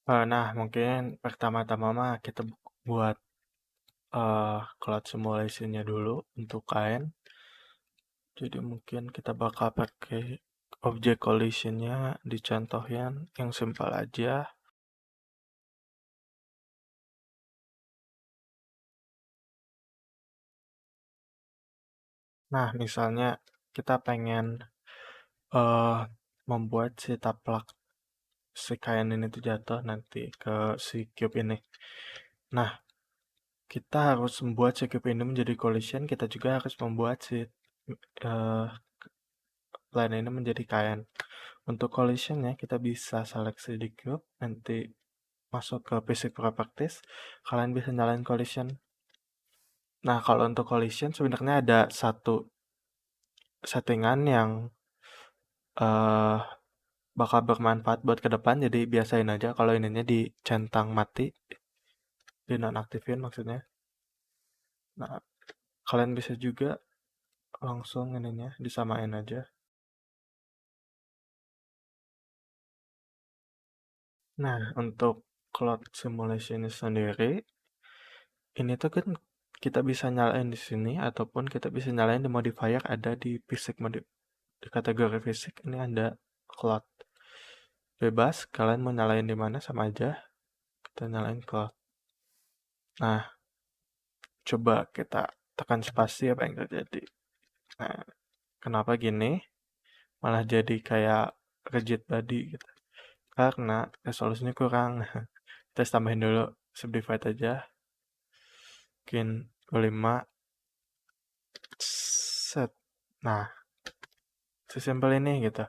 Nah, mungkin pertama-tama mah kita buat cloud simulation-nya dulu untuk KN. Jadi mungkin kita bakal pakai object collision-nya dicontohin yang simpel aja. Nah, misalnya kita pengen eh membuat si taplak si KN ini tuh jatuh nanti ke si cube ini. Nah, kita harus membuat si cube ini menjadi collision, kita juga harus membuat si eh plane ini menjadi KN. Untuk collisionnya kita bisa seleksi di cube, nanti masuk ke basic properties, kalian bisa nyalain collision. Nah, kalau untuk collision sebenarnya ada satu settingan yang eh bakal bermanfaat buat ke depan, jadi biasain aja kalau ininya dicentang mati, dinonaktifin maksudnya. Nah, kalian bisa juga langsung ininya disamain aja. Nah, untuk cloud simulation sendiri, ini tuh kan kita bisa nyalain di sini ataupun kita bisa nyalain di modifier ada di fisik di kategori fisik ini ada cloud. Bebas, kalian mau nyalain di mana sama aja, kita nyalain cloud. Nah, coba kita tekan spasi apa yang terjadi. Nah, kenapa gini? Malah jadi kayak rigid body gitu. Karena resolusinya kurang. Kita tambahin dulu subdivide aja. Mungkin 5 set. Nah, sesimpel ini gitu.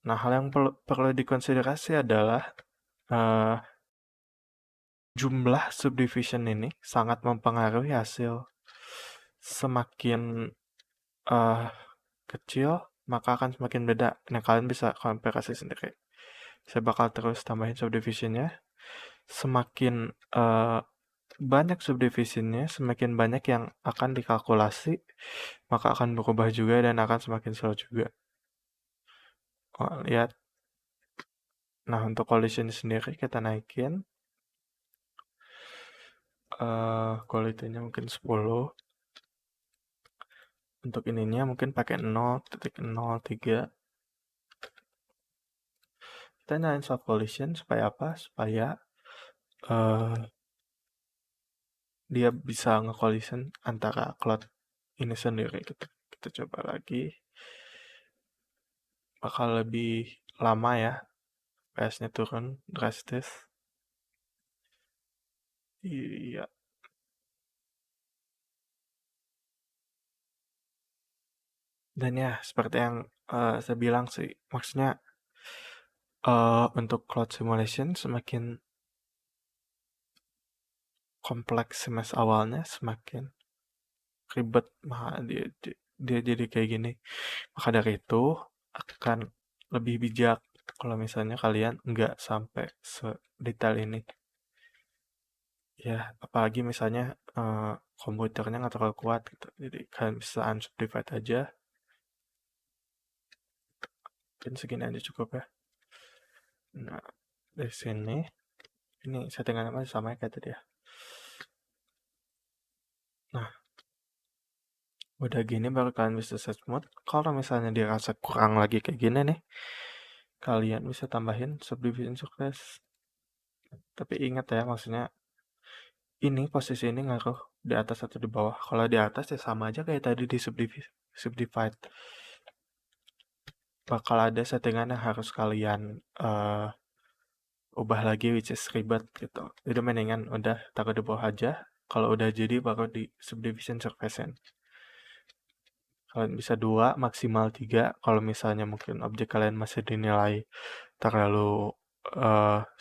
Nah, hal yang perlu dikonsiderasi adalah eh, jumlah subdivision ini sangat mempengaruhi hasil. Semakin eh, kecil, maka akan semakin beda. Nah, kalian bisa komparasi sendiri. Saya bakal terus tambahin subdivisionnya. Semakin banyak subdivisionnya, semakin banyak yang akan dikalkulasi, maka akan berubah juga dan akan semakin slow juga. Oh, lihat. Nah, untuk collision sendiri kita naikin. Quality-nya mungkin 10. Untuk ininya mungkin pakai 0.03. Kita nyalain soft collision supaya apa? Supaya uh, dia bisa nge-collision antara cloud ini sendiri gitu. Kita coba lagi. Bakal lebih lama ya. PS-nya turun drastis. Iya. Dan ya, seperti yang saya bilang sih, maksudnya untuk cloud simulation semakin kompleks semester awalnya, semakin ribet, maka dia jadi kayak gini. Maka dari itu akan lebih bijak kalau misalnya kalian nggak sampai sedetail ini. Ya, apalagi misalnya komputernya nggak terlalu kuat gitu. Jadi kalian bisa unsubdivide aja. Mungkin segini aja cukup ya. Nah, dari sini, ini settingannya masih sama kayak tadi ya. Nah, udah gini baru kalian bisa set mode. Kalau misalnya dirasa kurang lagi kayak gini nih, kalian bisa tambahin subdivision surface. Tapi ingat ya, maksudnya ini posisi ini ngaruh di atas atau di bawah. Kalau di atas ya sama aja kayak tadi di subdivide. Bakal ada settingan yang harus kalian ubah lagi which is ribet gitu. Jadi mendingan udah taruh di bawah aja. Kalau udah jadi baru di subdivision surface. Kalian bisa 2, maksimal 3. Kalau misalnya mungkin objek kalian masih dinilai terlalu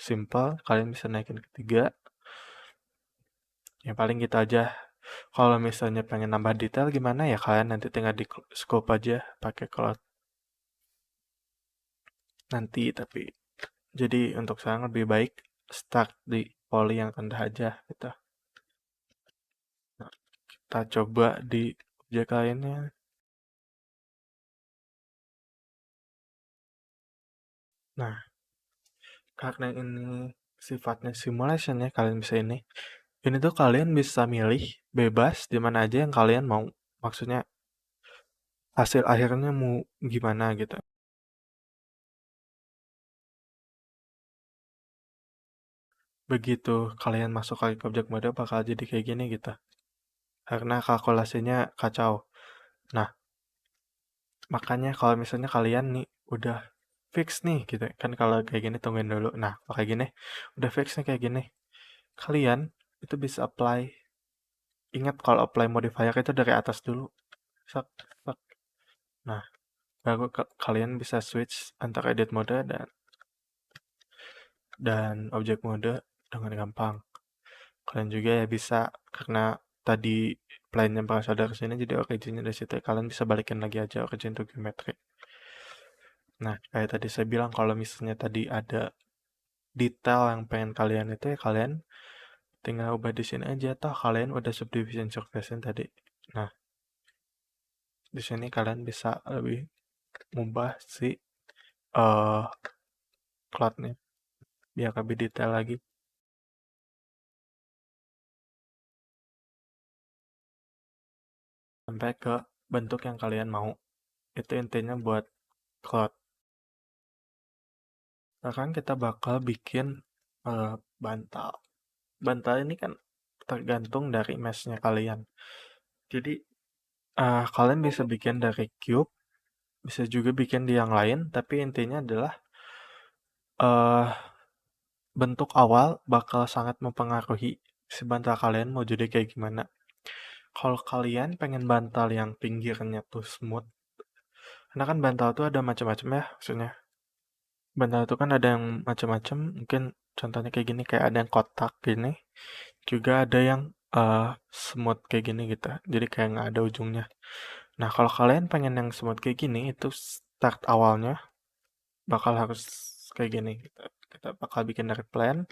simple, kalian bisa naikin ke 3. Yang paling gitu aja. Kalau misalnya pengen nambah detail gimana ya kalian nanti tinggal di scope aja pakai cloud nanti, tapi jadi untuk sekarang lebih baik start di poly yang rendah aja gitu. Nah, kita coba di objek lainnya. Nah, karena ini sifatnya simulation ya, kalian bisa ini tuh kalian bisa milih bebas di mana aja yang kalian mau. Maksudnya hasil akhirnya mau gimana gitu. Begitu kalian masuk lagi ke object mode bakal jadi kayak gini gitu. Karena kalkulasinya kacau. Nah, makanya kalau misalnya kalian nih udah fix nih gitu. Kan kalau kayak gini tungguin dulu. Nah, kalau kayak gini udah fix nih kayak gini. Kalian itu bisa apply. Ingat kalau apply modifier itu dari atas dulu. Sak, sak. Nah, baru kalian bisa switch antara edit mode dan object mode dengan gampang. Kalian juga ya bisa karena tadi plane-nya berasal dari sini jadi originnya dari situ. Kalian bisa balikin lagi aja origin to geometry. Nah, kayak tadi saya bilang kalau misalnya tadi ada detail yang pengen kalian itu ya kalian tinggal ubah di sini aja toh kalian udah subdivision surface tadi. Nah, di sini kalian bisa lebih mengubah si cloud-nya biar lebih detail lagi sampai ke bentuk yang kalian mau. Itu intinya buat cloud. Sekarang kita bakal bikin bantal. Bantal ini kan tergantung dari mesh-nya kalian. Jadi kalian bisa bikin dari cube, bisa juga bikin di yang lain, tapi intinya adalah eh bentuk awal bakal sangat mempengaruhi si bantal kalian mau jadi kayak gimana. Kalau kalian pengen bantal yang pinggirnya tuh smooth, karena kan bantal tuh ada macam-macam ya, maksudnya. Bantal itu kan ada yang macam-macam, mungkin contohnya kayak gini, kayak ada yang kotak gini, juga ada yang smooth kayak gini gitu. Jadi kayak nggak ada ujungnya. Nah, kalau kalian pengen yang smooth kayak gini, itu start awalnya bakal harus kayak gini. Kita bakal bikin dari plan.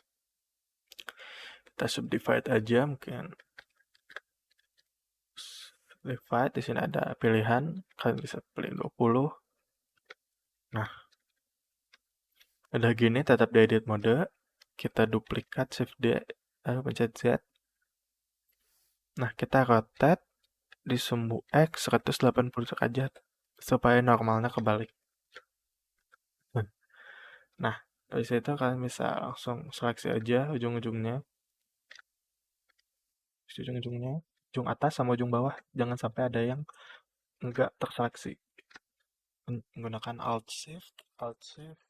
Kita subdivide aja mungkin. Subdivide, di sini ada pilihan. Kalian bisa pilih 20. Nah, udah gini tetap di edit mode. Kita duplikat shift D, lalu pencet Z. Nah, kita rotate di sumbu X 180 derajat supaya normalnya kebalik. Nah, dari situ kalian bisa langsung seleksi aja ujung-ujungnya. Ujung-ujungnya, ujung atas sama ujung bawah. Jangan sampai ada yang enggak terseleksi. Menggunakan Alt Shift, Alt Shift.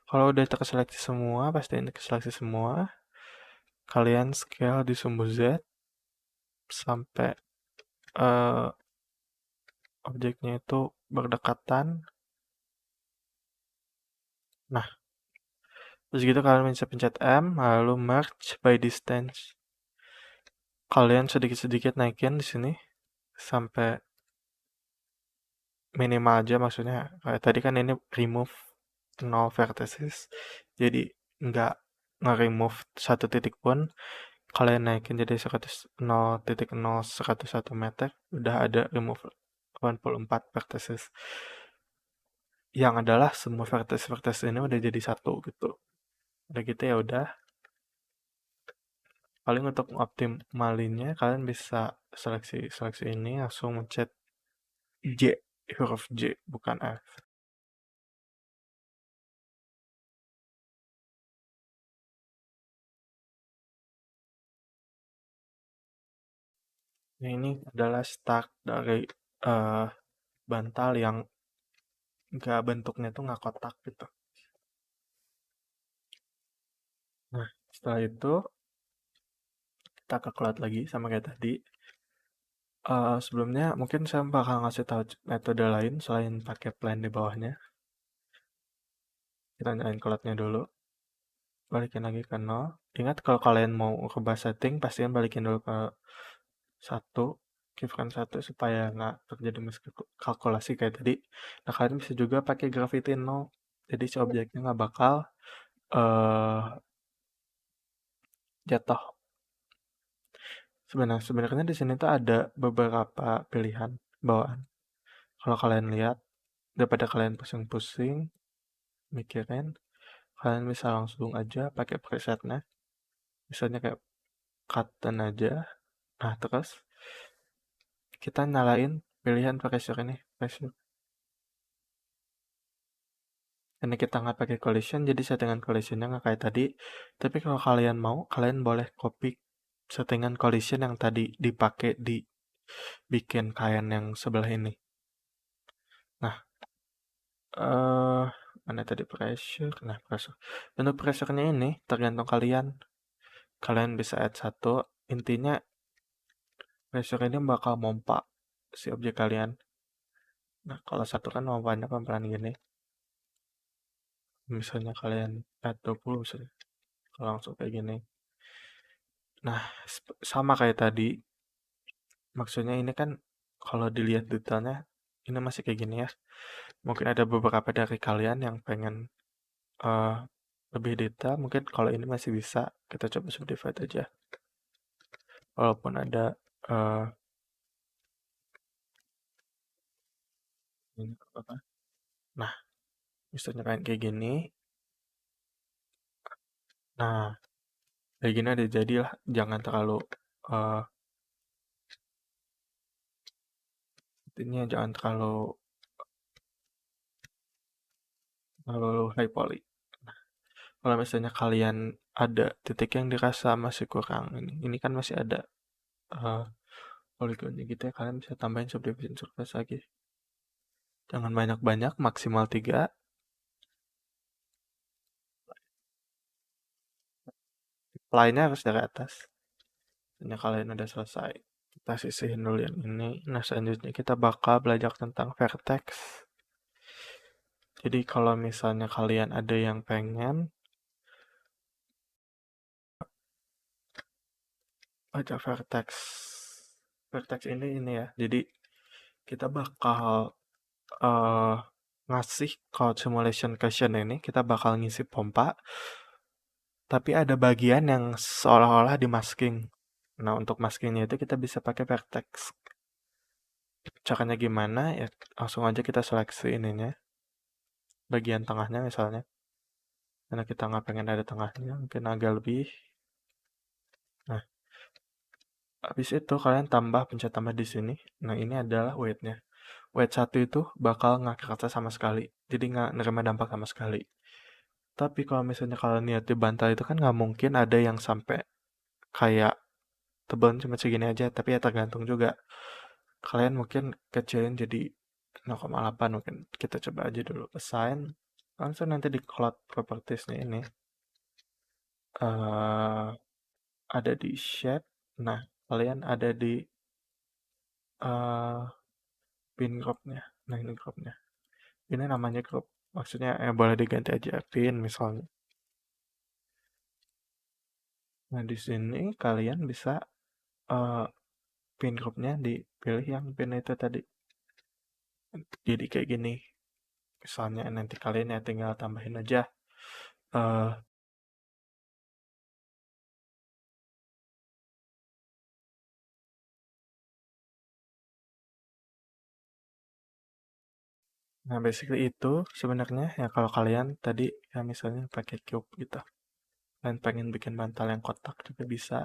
Kalau udah terseleksi semua, pastiin terseleksi semua. Kalian scale di sumbu Z sampai uh, objeknya itu berdekatan. Nah, terus gitu kalian bisa pencet M, lalu merge by distance. Kalian sedikit-sedikit naikin di sini sampai minimal aja, maksudnya kayak tadi kan ini remove 0 vertices, jadi nggak nge-remove satu titik pun. Kalian naikin jadi 0,01 meter, udah ada remove 84 vertices. Yang adalah semua vertex-vertex ini udah jadi satu gitu. Udah gitu ya udah. Paling untuk optimalinnya kalian bisa seleksi ini langsung mencet J, huruf J bukan F. Nah, ini adalah start dari eh, bantal yang nggak bentuknya tuh nggak kotak gitu. Nah, setelah itu kita ke cloud lagi sama kayak tadi. Sebelumnya mungkin saya bakal ngasih tahu metode lain selain pakai plan di bawahnya. Kita nyalain cloudnya dulu, balikin lagi ke 0. Ingat kalau kalian mau rubah setting, pastikan balikin dulu ke 1, keyframe 1 supaya nggak terjadi miskalkulasi kayak tadi. Nah, kalian bisa juga pakai gravity 0. Jadi si objeknya nggak bakal uh, jatuh. Sebenarnya di sini tuh ada beberapa pilihan bawaan. Kalau kalian lihat, daripada kalian pusing-pusing mikirin, kalian bisa langsung aja pakai presetnya. Misalnya kayak cotton aja. Nah, terus kita nyalain pilihan pressure ini, pressure. Ini kita nggak pakai collision, jadi settingan collisionnya nggak kayak tadi. Tapi kalau kalian mau, kalian boleh copy settingan collision yang tadi dipakai di bikin kain yang sebelah ini. Nah, eh mana tadi pressure? Nah, pressure. Bentuk pressure-nya ini tergantung kalian. Kalian bisa add satu. Intinya pressure ini bakal mompa si objek kalian. Nah, kalau satu kan mompanya pelan-pelan gini. Misalnya kalian add 20 misalnya. Kalau langsung kayak gini. Nah, sama kayak tadi. Maksudnya ini kan kalau dilihat detailnya ini masih kayak gini ya. Mungkin ada beberapa dari kalian yang pengen eh, lebih detail. Mungkin kalau ini masih bisa kita coba subdivide aja. Walaupun ada eh, ini apa? Nah, misalnya kayak gini. Nah, kayak gini ada jadilah. Jangan terlalu eh intinya jangan terlalu high poly. Kalau misalnya kalian ada titik yang dirasa masih kurang ini kan masih ada eh poligonnya gitu ya, kalian bisa tambahin subdivision surface lagi. Jangan banyak-banyak, maksimal 3. Lainnya harus dari atas. Misalnya kalian udah selesai. Kita sisihin dulu yang ini. Nah, selanjutnya kita bakal belajar tentang vertex. Jadi kalau misalnya kalian ada yang pengen baca vertex. Vertex ini ya. Jadi kita bakal eh ngasih code simulation question ini, kita bakal ngisi pompa, tapi ada bagian yang seolah-olah di masking. Nah, untuk maskingnya itu kita bisa pakai vertex. Caranya gimana? Ya, langsung aja kita seleksi ininya, bagian tengahnya misalnya. Karena kita nggak pengen ada tengahnya, mungkin agak lebih. Nah, habis itu kalian pencet tambah di sini. Nah, ini adalah weight-nya. Weight 1 itu bakal nggak kerasa sama sekali. Jadi nggak nerima dampak sama sekali. Tapi kalau misalnya kalian lihat di bantal itu kan nggak mungkin ada yang sampai kayak tebalnya cuma segini aja, tapi ya tergantung juga. Kalian mungkin kecilin jadi 0,8 mungkin. Kita coba aja dulu assign. Langsung nanti di cloud propertiesnya ini eh ada di shape. Nah, kalian ada di eh pin groupnya. Nah, ini groupnya. Ini namanya group. Maksudnya boleh diganti aja pin misalnya. Nah, di sini kalian bisa eh pin groupnya dipilih yang pin itu tadi. Jadi kayak gini. Misalnya nanti kalian ya tinggal tambahin aja eh nah basically itu sebenarnya ya kalau kalian tadi ya misalnya pakai cube gitu. Kalian pengen bikin bantal yang kotak juga bisa.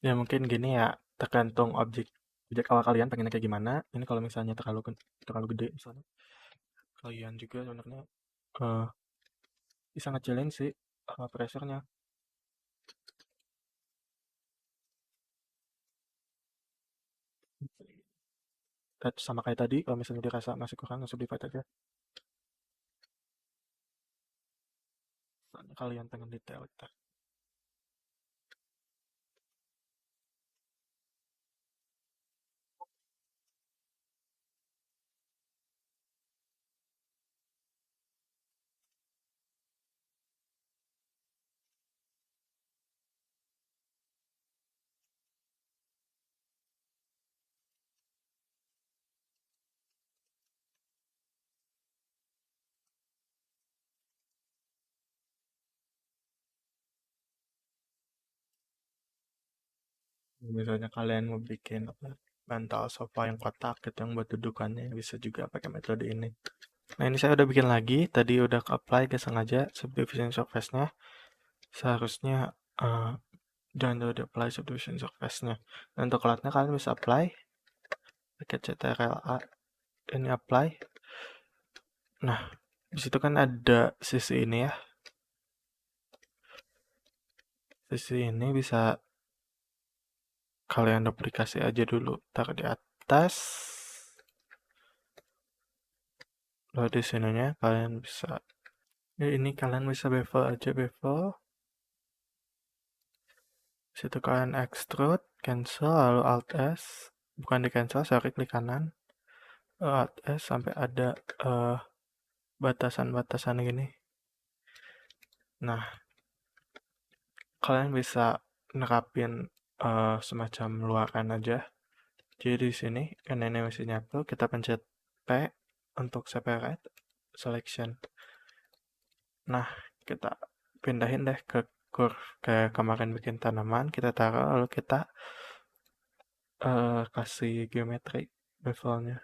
Ya mungkin gini ya, tergantung objek objek awal kalian pengennya kayak gimana. Ini kalau misalnya terlalu gede misalnya, kalian juga sebenarnya eh bisa ngecilin sih pressure-nya. Sama kayak tadi, kalau misalnya dirasa masih kurang, langsung divide aja. Soalnya kalian pengen detail. Gitu. Misalnya kalian mau bikin apa, bantal sofa yang kotak gitu yang buat dudukannya, bisa juga pakai metode ini. Nah, ini saya udah bikin lagi, tadi udah apply gak sengaja subdivision surface-nya. Seharusnya jangan dulu di apply subdivision surface-nya. Dan untuk cloud-nya kalian bisa apply pakai CTRL-A, ini apply. Nah, disitu kan ada sisi ini ya. Sisi ini bisa kalian duplikasi aja dulu, taruh di atas. Lalu di sininya kalian bisa, ini kalian bisa bevel aja, bevel. Situ kalian extrude, cancel, lalu Alt S. Bukan di cancel, sorry, klik kanan. Alt S sampai ada batasan-batasan gini. Nah, kalian bisa nerapin semacam luaran aja. Jadi di sini, karena ini masih nyatu, kita pencet P untuk separate selection. Nah, kita pindahin deh ke curve kayak kemarin bikin tanaman, kita taruh lalu kita kasih geometri bevelnya.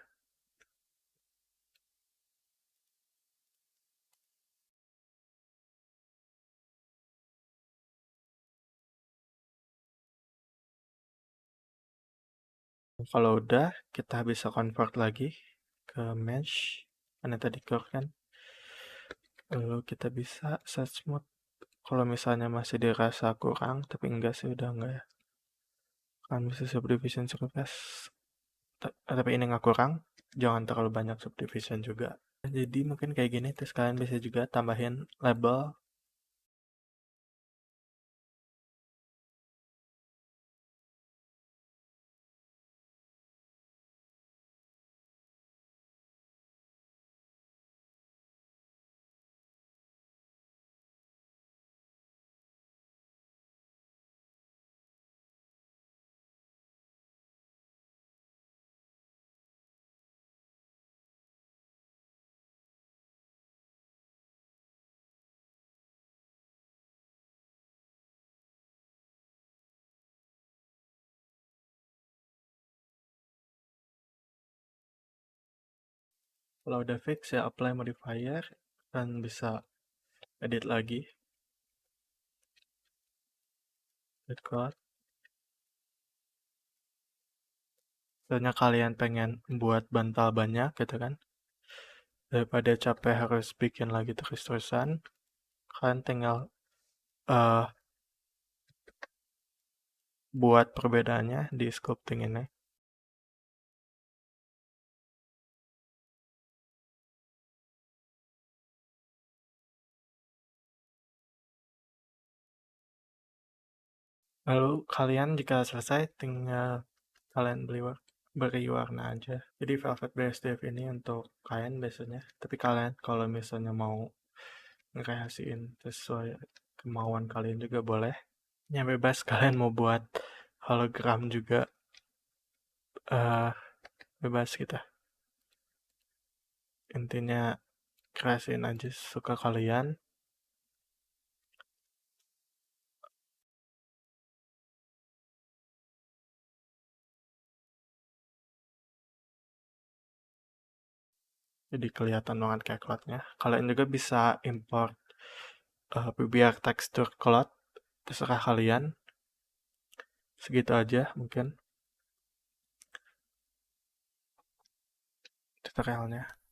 Kalau udah, kita bisa convert lagi ke mesh, karena tadi curve kan. Lalu kita bisa set smooth. Kalau misalnya masih dirasa kurang, tapi enggak sih, udah enggak ya. Kan bisa subdivision surface. Tapi ini nggak kurang, jangan terlalu banyak subdivision juga. Jadi mungkin kayak gini, terus kalian bisa juga tambahin label. Kalau udah fix ya apply modifier, dan bisa edit lagi. Edit code. Misalnya kalian pengen buat bantal banyak gitu kan, daripada capek harus bikin lagi terus-terusan, kalian tinggal eh buat perbedaannya di sculpting ini. Lalu kalian jika selesai tinggal kalian beri warna aja. Jadi Velvet BSDF ini untuk kain biasanya. Tapi kalian kalau misalnya mau ngereasiin sesuai kemauan kalian juga boleh. Ya bebas, kalian mau buat hologram juga eh bebas kita. Intinya kreasiin aja suka kalian. Jadi kelihatan banget kayak cloudnya. Kalian juga bisa import biar tekstur cloud, terserah kalian. Segitu aja mungkin tutorialnya.